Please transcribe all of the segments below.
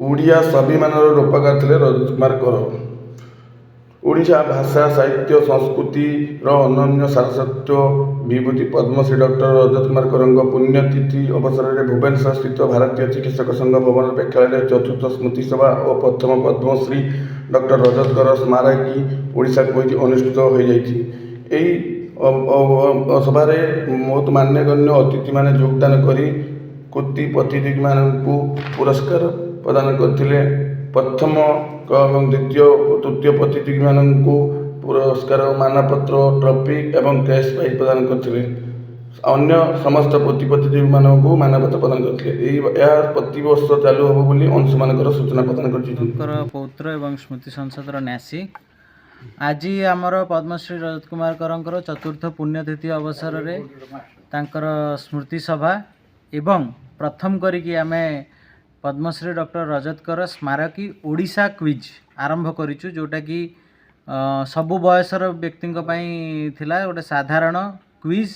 ଓଡ଼ିଆ ସ୍ୱାଭିମାନର ରୂପକାର ଥିଲେ ରଜତ କୁମାର କର। ଓଡ଼ିଶା ଭାଷା ସାହିତ୍ୟ ସଂସ୍କୃତିର ଅନନ୍ୟ ସାରସ୍ୱତ ବିଭୂତି ପଦ୍ମଶ୍ରୀ ଡକ୍ଟର ରଜତ କୁମାର କରଙ୍କ ପୁଣ୍ୟତିଥି ଅବସରରେ ଭୁବନେଶ୍ୱର ସ୍ଥିତ ଭାରତୀୟ ଚିକିତ୍ସକ ସଂଘ ଭବନ ପ୍ରେକ୍ଷାଳୟରେ ଚତୁର୍ଥ ସ୍ମୃତି ସଭା ଓ ପ୍ରଥମ ପଦ୍ମଶ୍ରୀ ଡକ୍ଟର ରଜତ କର ସ୍ମାରକୀ ଓଡ଼ିଶା କୁଇଜ୍ ଅନୁଷ୍ଠିତ ହୋଇଯାଇଛି। ଏହି ସଭାରେ ବହୁତ ମାନ୍ୟଗଣ୍ୟ ଅତିଥିମାନେ ଯୋଗଦାନ କରି କୃତି ପ୍ରତିଯୋଗୀମାନଙ୍କୁ ପୁରସ୍କାର ପ୍ରଦାନ କରିଥିଲେ। ପ୍ରଥମ ଏବଂ ଦ୍ୱିତୀୟ ଓ ତୃତୀୟ ପ୍ରତିଯୋଗୀମାନଙ୍କୁ ପୁରସ୍କାର ମାନପତ୍ର ଟ୍ରଫି ଏବଂ କ୍ୟାଶ୍ ପ୍ରାଇଜ୍ ପ୍ରଦାନ କରିଥିଲେ। ଅନ୍ୟ ସମସ୍ତ ପ୍ରତିଯୋଗୀମାନଙ୍କୁ ମାନପତ୍ର ପ୍ରଦାନ କରିଥିଲେ। ଏହା ପ୍ରତିବର୍ଷ ଚାଲୁ ହେବ ବୋଲି ଅଂଶମାନଙ୍କର ସୂଚନା ପ୍ରଦାନ କରିଛନ୍ତି। ପୌତ୍ର ଏବଂ ସ୍ମୃତି ସଂସଦର ନ୍ୟାସୀ ଆଜି ଆମର ପଦ୍ମଶ୍ରୀ ରଜତ କୁମାର କରଙ୍କର ଚତୁର୍ଥ ପୁଣ୍ୟତିଥି ଅବସରରେ ତାଙ୍କର ସ୍ମୃତି ସଭା ଏବଂ ପ୍ରଥମ କରିକି ଆମେ ପଦ୍ମଶ୍ରୀ ଡକ୍ଟର ରଜତ କର ସ୍ମାରକୀ ଓଡ଼ିଶା କ୍ୱିଜ୍ ଆରମ୍ଭ କରିଛୁ, ଯେଉଁଟାକି ସବୁ ବୟସର ବ୍ୟକ୍ତିଙ୍କ ପାଇଁ ଥିଲା ଗୋଟେ ସାଧାରଣ କ୍ୱିଜ୍,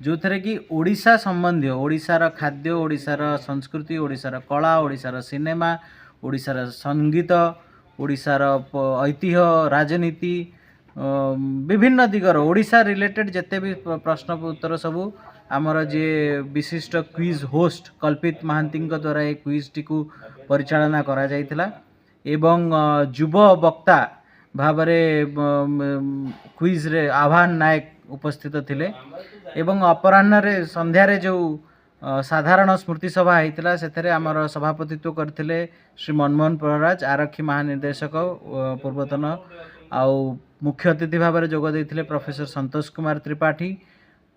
ଯେଉଁଥିରେ କି ଓଡ଼ିଶା ସମ୍ବନ୍ଧୀୟ ଓଡ଼ିଶାର ଖାଦ୍ୟ, ଓଡ଼ିଶାର ସଂସ୍କୃତି, ଓଡ଼ିଶାର କଳା, ଓଡ଼ିଶାର ସିନେମା, ଓଡ଼ିଶାର ସଙ୍ଗୀତ, ଓଡ଼ିଶାର ଐତିହ୍ୟ, ରାଜନୀତି, ବିଭିନ୍ନ ଦିଗର ଓଡ଼ିଶା ରିଲେଟେଡ୍ ଯେତେ ବି ପ୍ରଶ୍ନ ଉତ୍ତର ସବୁ ଆମର ଯିଏ ବିଶିଷ୍ଟ କ୍ୱିଜ୍ ହୋଷ୍ଟ କଳ୍ପିତ ମହାନ୍ତିଙ୍କ ଦ୍ୱାରା ଏହି କ୍ୱିଜ୍ଟିକୁ ପରିଚାଳନା କରାଯାଇଥିଲା ଏବଂ ଯୁବ ବକ୍ତା ଭାବରେ କ୍ୱିଜ୍ରେ ଆହ୍ୱାନ ନାୟକ ଉପସ୍ଥିତ ଥିଲେ ଏବଂ ଅପରାହ୍ନରେ ସନ୍ଧ୍ୟାରେ ଯେଉଁ ସାଧାରଣ ସ୍ମୃତି ସଭା ହେଇଥିଲା ସେଥିରେ ଆମର ସଭାପତିତ୍ୱ କରିଥିଲେ ଶ୍ରୀ ମନମୋହନ ପ୍ରହରାଜ, ଆରକ୍ଷୀ ମହାନିର୍ଦ୍ଦେଶକ ପୂର୍ବତନ, ଆଉ ମୁଖ୍ୟ ଅତିଥି ଭାବରେ ଯୋଗ ଦେଇଥିଲେ ପ୍ରଫେସର ସନ୍ତୋଷ କୁମାର ତ୍ରିପାଠୀ,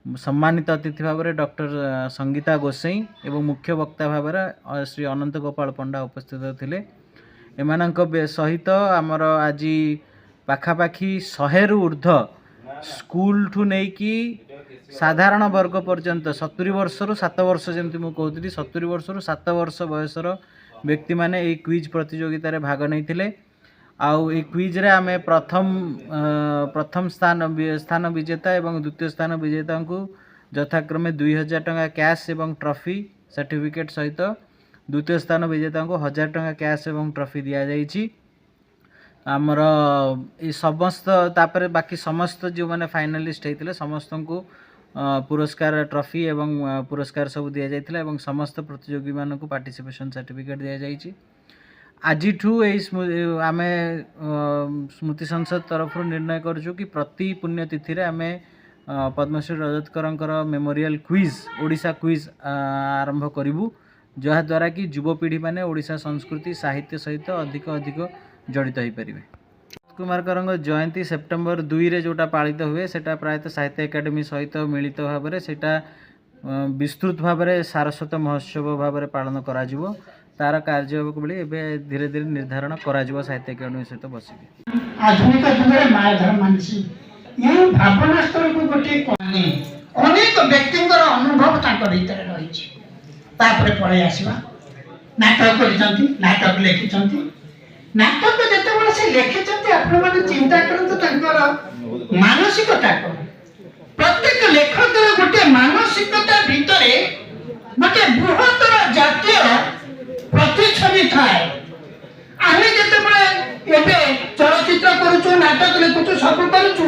ସମ୍ମାନିତ ଅତିଥି ଭାବରେ ଡକ୍ଟର ସଙ୍ଗୀତା ଗୋସାଇଁ ଏବଂ ମୁଖ୍ୟ ବକ୍ତା ଭାବରେ ଶ୍ରୀ ଅନନ୍ତ ଗୋପାଳ ପଣ୍ଡା ଉପସ୍ଥିତ ଥିଲେ। ଏମାନଙ୍କ ସହିତ ଆମର ଆଜି ପାଖାପାଖି 100ରୁ ଉର୍ଦ୍ଧ୍ୱ ସ୍କୁଲଠୁ ନେଇକି ସାଧାରଣ ବର୍ଗ ପର୍ଯ୍ୟନ୍ତ 70 ବର୍ଷରୁ 7 ବର୍ଷ, ଯେମିତି ମୁଁ କହୁଥିଲି 70 ବର୍ଷରୁ 7 ବର୍ଷ ବୟସର ବ୍ୟକ୍ତିମାନେ ଏହି କ୍ୱିଜ୍ ପ୍ରତିଯୋଗିତାରେ ଭାଗ ନେଇଥିଲେ। ଆଉ ଏହି କ୍ୱିଜ୍ରେ ଆମେ ପ୍ରଥମ ସ୍ଥାନ ବିଜେତା ଏବଂ ଦ୍ୱିତୀୟ ସ୍ଥାନ ବିଜେତାଙ୍କୁ ଯଥାକ୍ରମେ 2000 ଟଙ୍କା କ୍ୟାଶ୍ ଏବଂ ଟ୍ରଫି ସାର୍ଟିଫିକେଟ୍ ସହିତ ଦ୍ୱିତୀୟ ସ୍ଥାନ ବିଜେତାଙ୍କୁ 1000 ଟଙ୍କା କ୍ୟାଶ୍ ଏବଂ ଟ୍ରଫି ଦିଆଯାଇଛି। ଆମର ଏ ସମସ୍ତ ତାପରେ ବାକି ସମସ୍ତ ଯେଉଁମାନେ ଫାଇନାଲିଷ୍ଟ ହେଇଥିଲେ ସମସ୍ତଙ୍କୁ ପୁରସ୍କାର ଟ୍ରଫି ଏବଂ ପୁରସ୍କାର ସବୁ ଦିଆଯାଇଥିଲା ଏବଂ ସମସ୍ତ ପ୍ରତିଯୋଗୀମାନଙ୍କୁ ପାର୍ଟିସିପେସନ୍ ସାର୍ଟିଫିକେଟ୍ ଦିଆଯାଇଛି। ଆଜିଠୁ ଏହି ଆମେ ସ୍ମୃତି ସଂସଦ ତରଫରୁ ନିର୍ଣ୍ଣୟ କରୁଛୁ କି ପ୍ରତି ପୁଣ୍ୟତିଥିରେ ଆମେ ପଦ୍ମଶ୍ରୀ ରଜତ କରଙ୍କର ମେମୋରିଆଲ କ୍ୱିଜ୍ ଓଡ଼ିଶା କ୍ୱିଜ୍ ଆରମ୍ଭ କରିବୁ, ଯାହାଦ୍ୱାରା କି ଯୁବପିଢ଼ିମାନେ ଓଡ଼ିଶା ସଂସ୍କୃତି ସାହିତ୍ୟ ସହିତ ଅଧିକ ଜଡ଼ିତ ହୋଇପାରିବେ। କୁମାର କରଙ୍କ ଜୟନ୍ତୀ ସେପ୍ଟେମ୍ବର 2ରେ ଯେଉଁଟା ପାଳିତ ହୁଏ ସେଟା ପ୍ରାୟତଃ ସାହିତ୍ୟ ଏକାଡେମୀ ସହିତ ମିଳିତ ଭାବରେ ସେଟା ବିସ୍ତୃତ ଭାବରେ ସାରସ୍ୱତ ମହୋତ୍ସବ ଭାବରେ ପାଳନ କରାଯିବ। ତାର କାର୍ଯ୍ୟାବଳୀ ଏବେ ଧୀରେ ଧୀରେ ନିର୍ଦ୍ଧାରଣ କରାଯିବ ସାହିତ୍ୟ ଏକାଡେମୀ ସହିତ ବସିକି। ଆଧୁନିକ ଯୁଗରେ ମାୟାଧର ମାନସି ଏହି ଭାବନା ସ୍ତରକୁ ଗୋଟିଏ ଅନେକ ବ୍ୟକ୍ତିଙ୍କର ଅନୁଭବ ତାଙ୍କ ଭିତରେ ରହିଛି। ତାପରେ ପଳେଇ ଆସିବା ନାଟକ କରିଛନ୍ତି, ନାଟକ ଲେଖିଛନ୍ତି। ନାଟକ ଯେତେବେଳେ ସେ ଲେଖିଛନ୍ତି ଆପଣମାନେ ଚିନ୍ତା କରନ୍ତୁ ତାଙ୍କର ମାନସିକତା କ'ଣ। ପ୍ରତ୍ୟେକ ଲେଖକର ଗୋଟେ ମାନସିକତା ଭିତରେ ଗୋଟେ ବୃହତ୍ତର ଜାତୀୟ ପ୍ରତିଛବି ଥାଏ। ଆମେ ଯେତେବେଳେ ଏବେ ଚଳଚ୍ଚିତ୍ର କରୁଛୁ, ନାଟକ ଲେଖୁଛୁ, ସବୁ କରୁଛୁ,